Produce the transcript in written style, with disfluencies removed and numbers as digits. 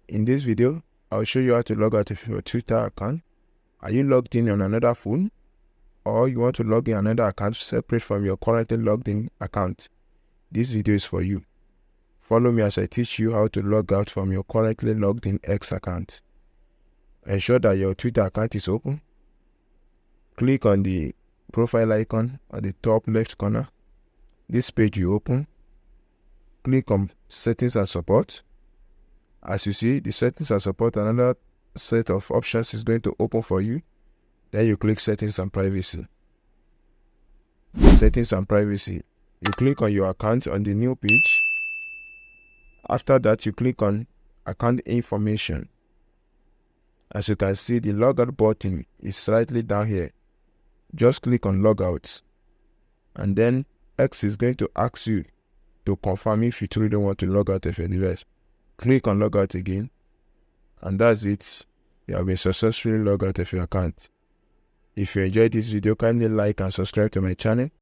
In this video, I'll show you how to log out of your Twitter account. Are you logged in on another phone, or you want to log in another account separate from your currently logged in account? This video is for you. Follow me as I teach you how to log out from your currently logged in X account. Ensure that your Twitter account is open. Click on the profile icon at the top left corner. This page will open. Click on Settings and Support. As you see, the Settings and Support, another set of options is going to open for you. Then you click Settings and Privacy. Settings and Privacy. You click on your account on the new page. After that, you click on Account Information. As you can see, the logout button is slightly down here. Just click on Logout. And then X is going to ask you to confirm if you truly don't want to log out of your device. Click on Logout again. And that's it. You have been successfully logged out of your account. If you enjoyed this video, kindly like and subscribe to my channel.